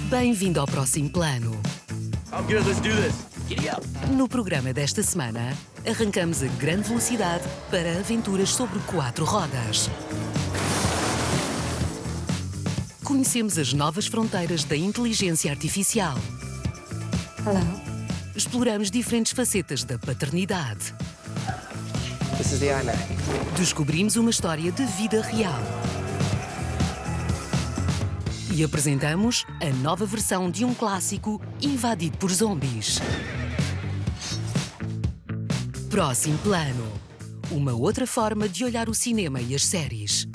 Bem-vindo ao Próximo Plano. I'm good, let's do this. Giddy up. No programa desta semana, arrancamos a grande velocidade para aventuras sobre 4 rodas. Conhecemos as novas fronteiras da inteligência artificial. Hello. Exploramos diferentes facetas da paternidade. This is the iMac. Descobrimos uma história de vida real. E apresentamos a nova versão de um clássico invadido por zombies. Próximo Plano. Uma outra forma de olhar o cinema e as séries.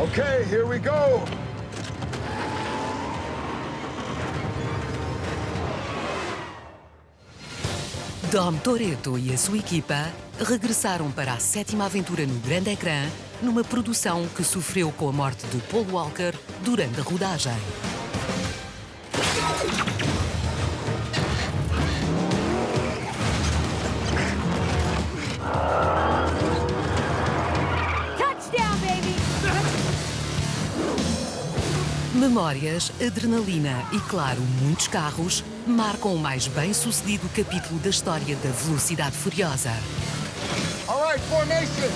Okay, here we go. Dom Toretto e a sua equipa regressaram para a 7ª aventura no grande ecrã, numa produção que sofreu com a morte de Paul Walker durante a rodagem. Touchdown, baby! Memórias, adrenalina e, claro, muitos carros marcam o mais bem-sucedido capítulo da história da Velocidade Furiosa. All right, formation.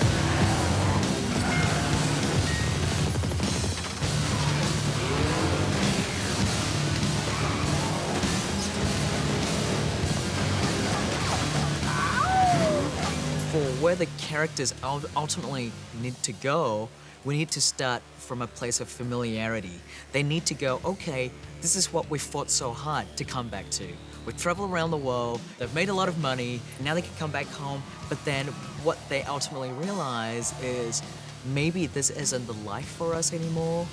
For where the characters ultimately need to go, we need to start from a place of familiarity. They need to go, okay, this is what we fought so hard to come back to. We travel around the world, they've made a lot of money, now they can come back home, but then what they ultimately realize is maybe this isn't the life for us anymore.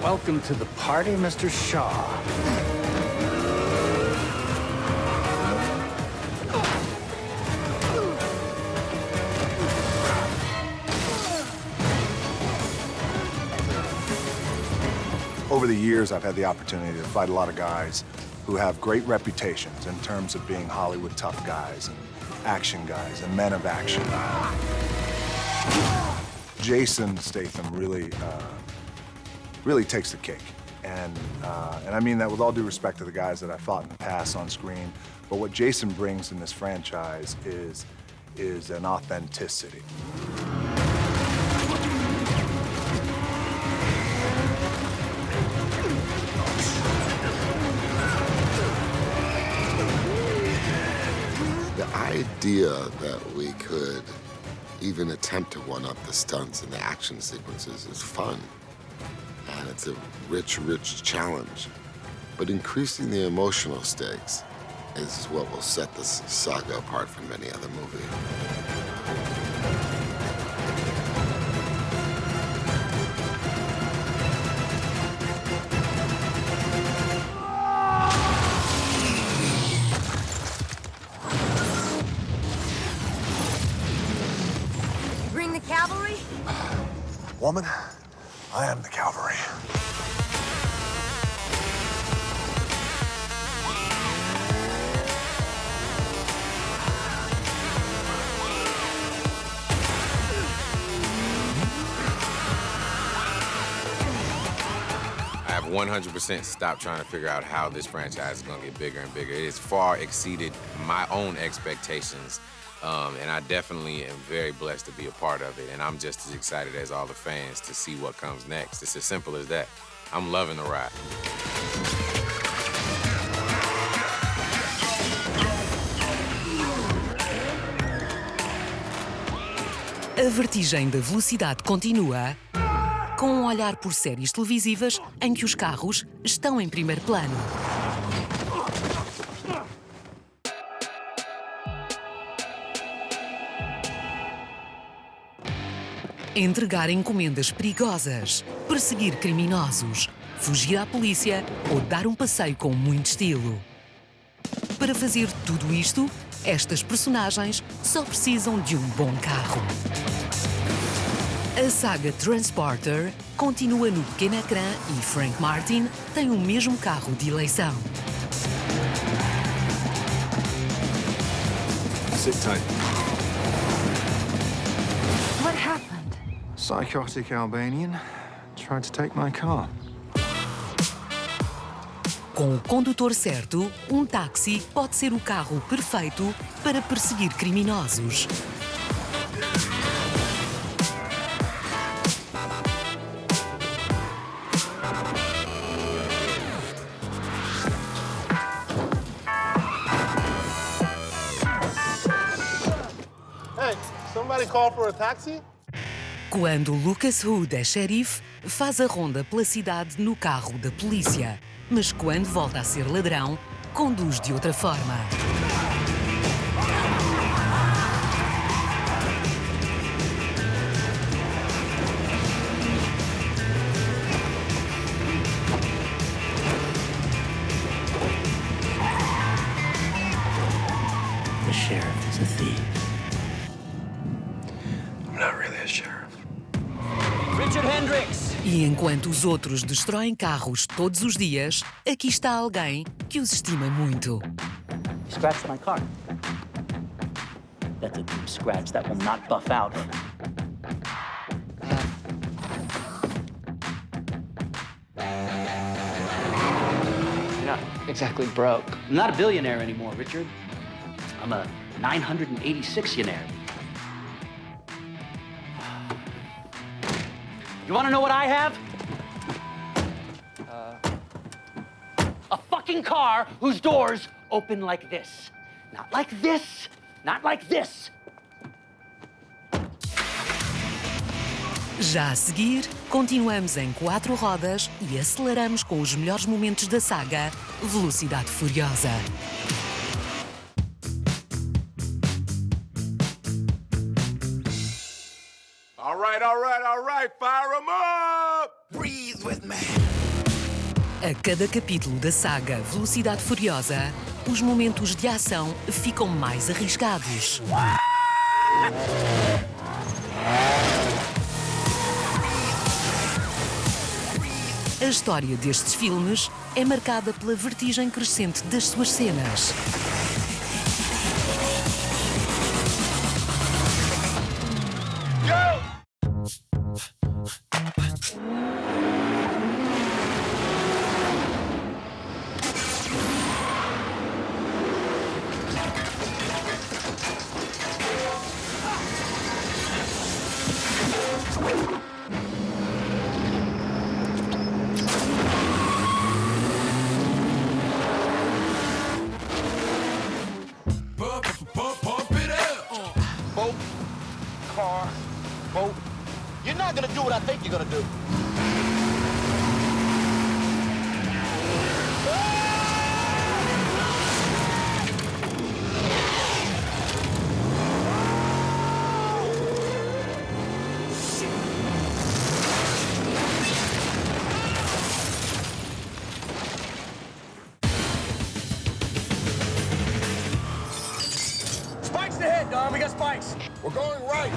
Welcome to the party, Mr. Shaw. Over the years, I've had the opportunity to fight a lot of guys who have great reputations in terms of being Hollywood tough guys and action guys and men of action. Jason Statham really takes the cake. And I mean that with all due respect to the guys that I fought in the past on screen, but what Jason brings in this franchise is an authenticity. The idea that we could even attempt to one-up the stunts and the action sequences is fun. And it's a rich, rich challenge. But increasing the emotional stakes is what will set this saga apart from any other movie. Bring the cavalry? Woman, I am the cavalry. I have 100% stopped trying to figure out how this franchise is going to get bigger and bigger. It has far exceeded my own expectations, and I definitely am very blessed to be a part of it, and I'm just as excited as all the fans to see what comes next. It's as simple as that. I'm loving the ride. A vertigem da velocidade continua, com um olhar por séries televisivas em que os carros estão em primeiro plano. Entregar encomendas perigosas, perseguir criminosos, fugir à polícia ou dar um passeio com muito estilo. Para fazer tudo isto, estas personagens só precisam de um bom carro. A saga Transporter continua no pequeno ecrã e Frank Martin tem o mesmo carro de eleição. Sit tight. What happened? Psychotic Albanian tried to take my car. Com o condutor certo, um táxi pode ser o carro perfeito para perseguir criminosos. Hey, somebody call for a taxi? Quando Lucas Hood é xerife, faz a ronda pela cidade no carro da polícia. Mas quando volta a ser ladrão, conduz de outra forma. The sheriff is a thief. I'm not really a sheriff. Richard Hendricks! E enquanto os outros destroem carros todos os dias, aqui está alguém que os estima muito. Scratched my car. That's a deep scratch that will not buff out. You're not exactly broke. I'm not a billionaire anymore, Richard. I'm a 986-ionaire. You want to know what I have? A fucking car whose doors open like this. Not like this, not like this. Já a seguir, continuamos em 4 rodas e aceleramos com os melhores momentos da saga Velocidade Furiosa. All right, fire 'em up! Breathe with me. A cada capítulo da saga Velocidade Furiosa, os momentos de ação ficam mais arriscados. A história destes filmes é marcada pela vertigem crescente das suas cenas. You're not gonna do what I think you're gonna do. Spikes ahead, Dom. We got spikes. We're going right.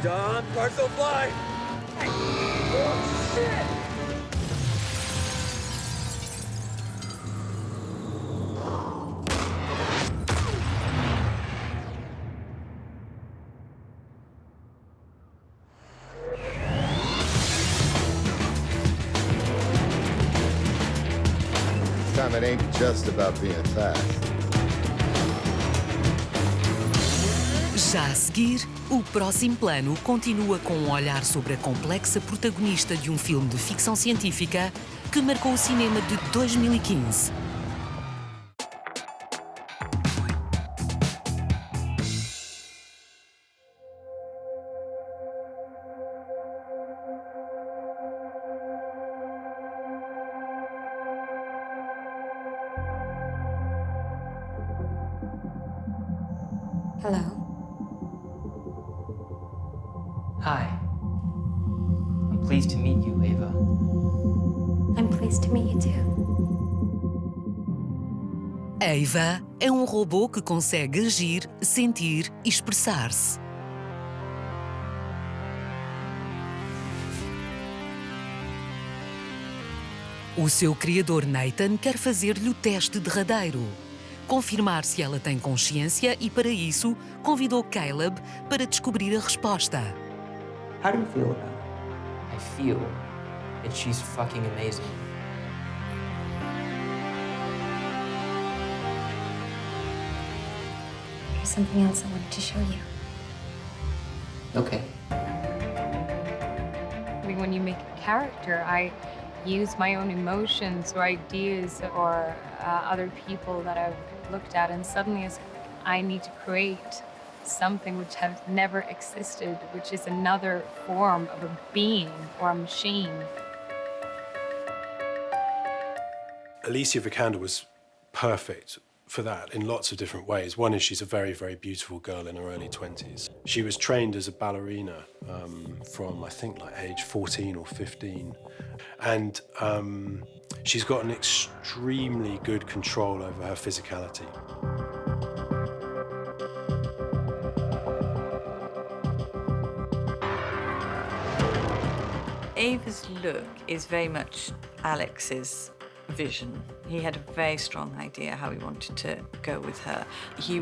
Dom, cars don't fly. Oh, shit! This time it ain't just about being fast. Já a seguir, o próximo plano continua com um olhar sobre a complexa protagonista de um filme de ficção científica que marcou o cinema de 2015. Hello. Hi. I'm pleased to meet you, Ava. I'm pleased to meet you too. Ava é um robô que consegue agir, sentir e expressar-se. O seu criador Nathan quer fazer-lhe o teste derradeiro. Confirmar se ela tem consciência e, para isso, convidou Caleb para descobrir a resposta. How do you feel about her? I feel that she's fucking amazing. There's something else I wanted to show you. Okay. I mean, when you make a character, I use my own emotions or ideas or other people that I've looked at, and suddenly it's like I need to create something which has never existed, which is another form of a being or a machine. Alicia Vikander was perfect for that in lots of different ways. One is she's a very, very beautiful girl in her early 20s. She was trained as a ballerina from, I think, like age 14 or 15. And she's got an extremely good control over her physicality. Ava's look is very much Alex's vision. He had a very strong idea how he wanted to go with her. He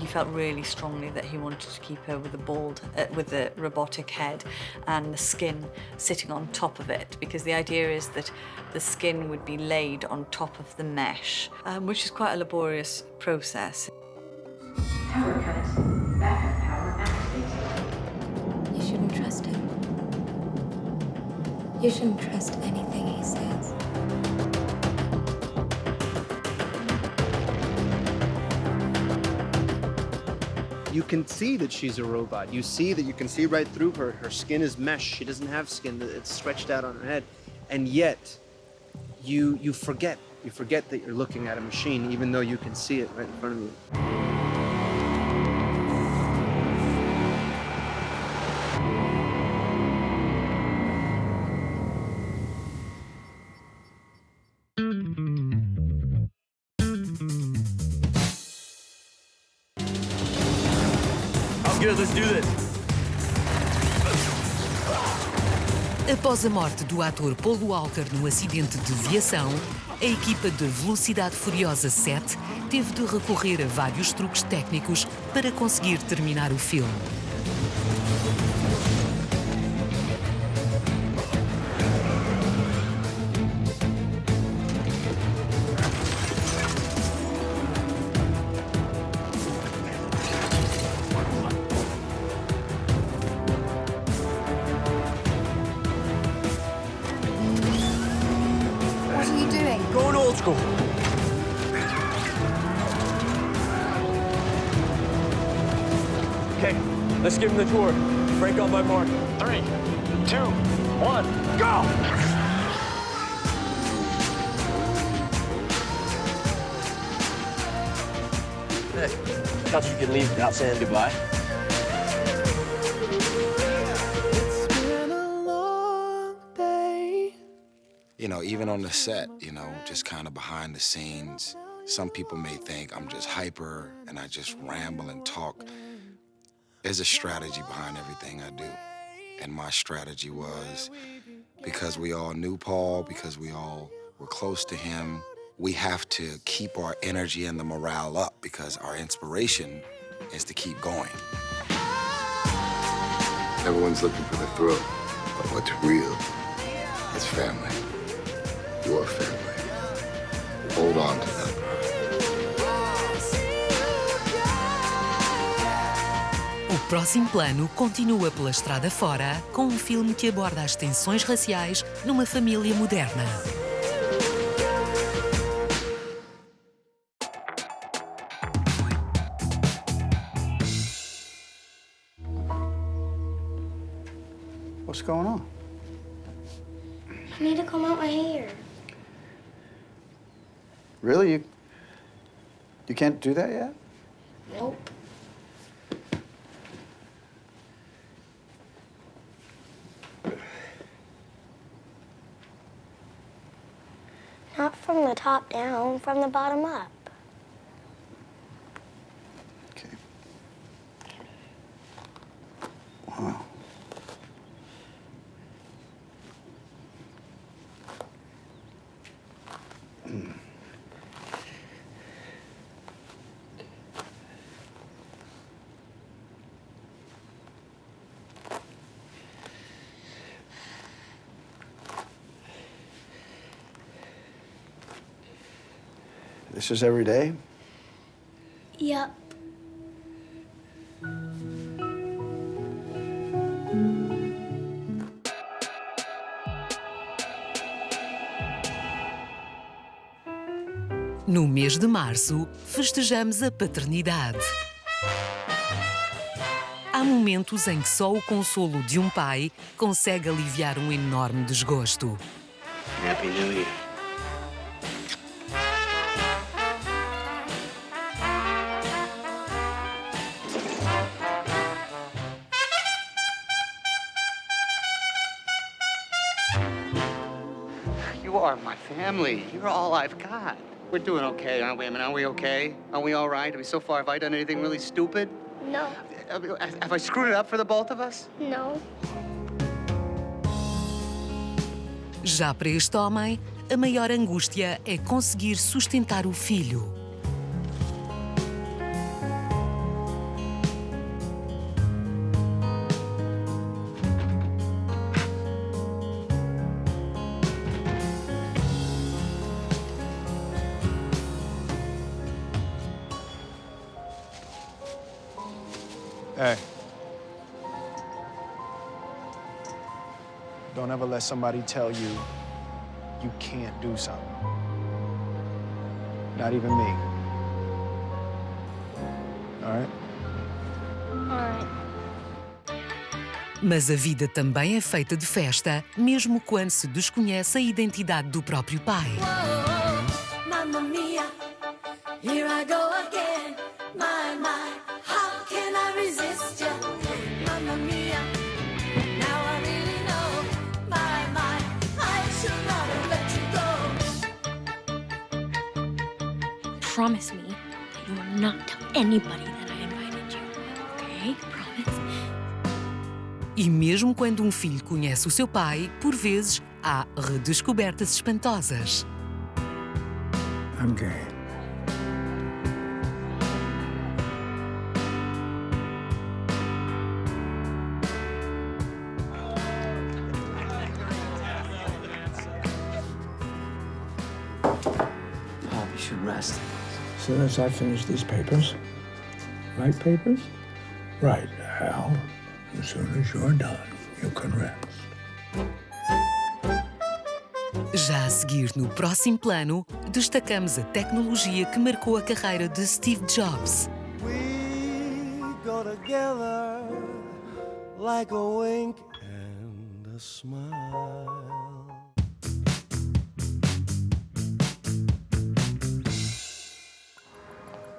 felt really strongly that he wanted to keep her with the robotic head and the skin sitting on top of it, because the idea is that the skin would be laid on top of the mesh, which is quite a laborious process. Power cut. Backup power activated. You shouldn't trust him. You shouldn't trust anything he says. You can see that she's a robot. You can see right through her. Her skin is mesh. She doesn't have skin. It's stretched out on her head. And yet, you forget. You forget that you're looking at a machine, even though you can see it right in front of you. Good, let's do this. Após a morte do ator Paul Walker no acidente de viação, a equipa de Velocidade Furiosa 7 teve de recorrer a vários truques técnicos para conseguir terminar o filme. Going old school. Okay, let's give him the tour. Break on my mark. 3, 2, 1, go! Hey, thought you could leave without saying goodbye. You know, even on the set, you know, just kind of behind the scenes, some people may think I'm just hyper and I just ramble and talk. There's a strategy behind everything I do. And my strategy was, because we all knew Paul, because we all were close to him, we have to keep our energy and the morale up, because our inspiration is to keep going. Everyone's looking for the thrill, but what's real is family. Your family. Hold on to that. O Próximo Plano continua pela estrada fora com um filme que aborda as tensões raciais numa família moderna. What's going on? I need to comb out my hair. Really? You can't do that yet? Nope. Not from the top down, from the bottom up. Okay. Wow. This is every day? Yep. No mês de março, festejamos a paternidade. Há momentos em que só o consolo de um pai consegue aliviar um enorme desgosto. Happy New Year. You are my family. You're all I've got. We're doing okay, aren't we? I mean, are we okay? Are we all right? I mean, so far, have I done anything really stupid? No. Have I screwed it up for the both of us? No. Já para este homem, a maior angústia é conseguir sustentar o filho. Hey. Don't ever let somebody tell you you can't do something. Not even me. All right? Alright. Mas a vida também é feita de festa, mesmo quando se desconhece a identidade do próprio pai. Mamma mia, here I go again. My, how can I resist ya? Mamma mia, now I really know. My, I should not have let you go. Promise me that you will not tell anybody that I invited you, okay? Promise? E mesmo quando um filho conhece o seu pai, por vezes há redescobertas espantosas. I'm gay. Paul, you should rest. As soon as I finish these papers. Right papers? Right, Hal. As soon as you're done, you can rest. Já a seguir, no próximo plano, destacamos a tecnologia que marcou a carreira de Steve Jobs. We go together like a wink and a smile.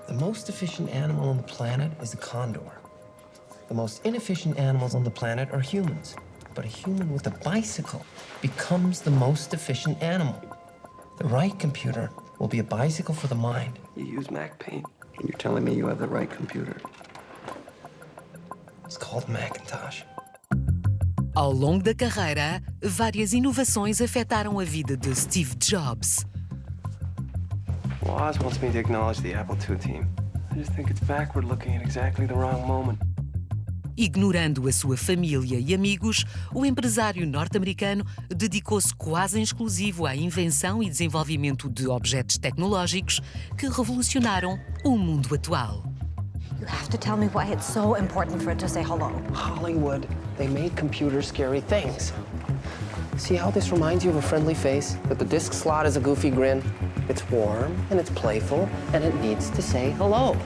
The most efficient animal on the planet is a condor. The most inefficient animals on the planet are humans. But a human with a bicycle becomes the most efficient animal. The right computer will be a bicycle for the mind. You use Mac Paint, and you're telling me you have the right computer. It's called Macintosh. Ao longo da carreira, várias inovações afetaram a vida de Steve Jobs. Woz wants me to acknowledge the Apple II team. I just think it's backward looking at exactly the wrong moment. Ignorando a sua família e amigos, o empresário norte-americano dedicou-se quase em exclusivo à invenção e desenvolvimento de objetos tecnológicos que revolucionaram o mundo atual. You have to tell me why it's so important for it to say hello. Hollywood, they made computers scary things. See how this reminds you of a friendly face? That the disc slot is a goofy grin? It's warm, and it's playful, and it needs to say hello.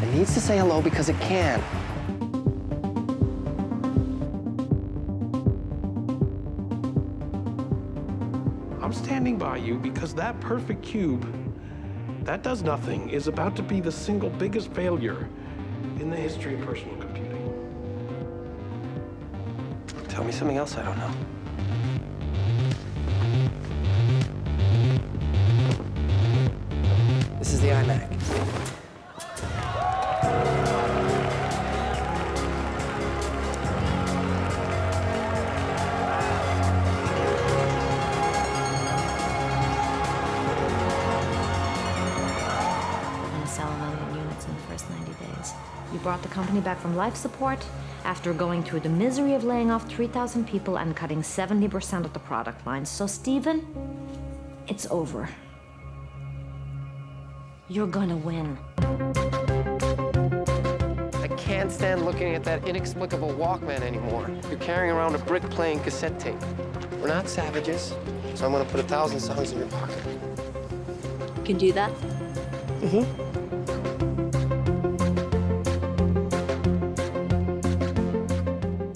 It needs to say hello because it can. I'm standing by you because that perfect cube, that does nothing, is about to be the single biggest failure in the history of personal computing. Tell me something else I don't know. This is the iMac. Sell 1 million units in the first 90 days. You brought the company back from life support after going through the misery of laying off 3,000 people and cutting 70% of the product line. So, Stephen, it's over. You're gonna win. I can't stand looking at that inexplicable Walkman anymore. You're carrying around a brick-playing cassette tape. We're not savages, so I'm gonna put 1,000 songs in your pocket. You can do that? Mm-hmm.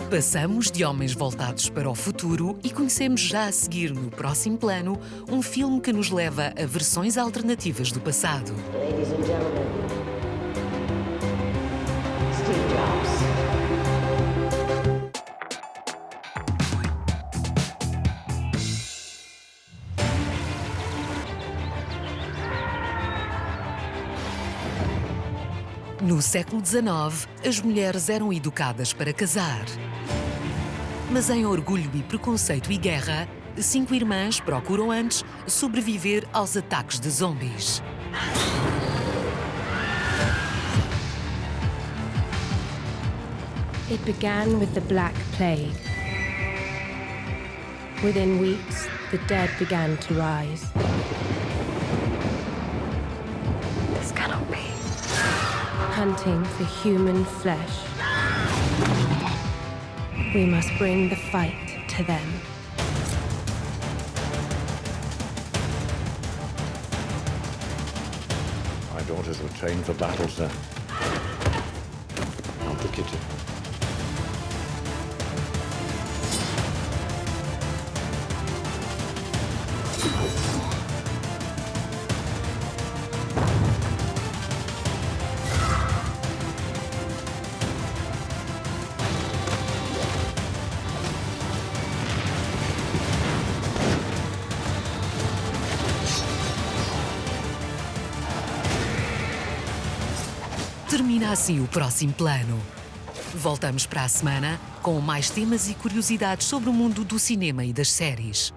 Passamos de homens voltados para o futuro e conhecemos já a seguir no próximo plano um filme que nos leva a versões alternativas do passado. Ladies and gentlemen, Steve Jobs. No século XIX, as mulheres eram educadas para casar. Mas em Orgulho e Preconceito e Guerra, 5 irmãs procuram antes sobreviver aos ataques de zombies. It began with the Black Plague. Within weeks, the dead began to rise. This cannot be. Hunting for human flesh. We must bring the fight to them. My daughters were trained for battle, sir. Not the kitchen. Termina assim o próximo plano. Voltamos para a semana com mais temas e curiosidades sobre o mundo do cinema e das séries.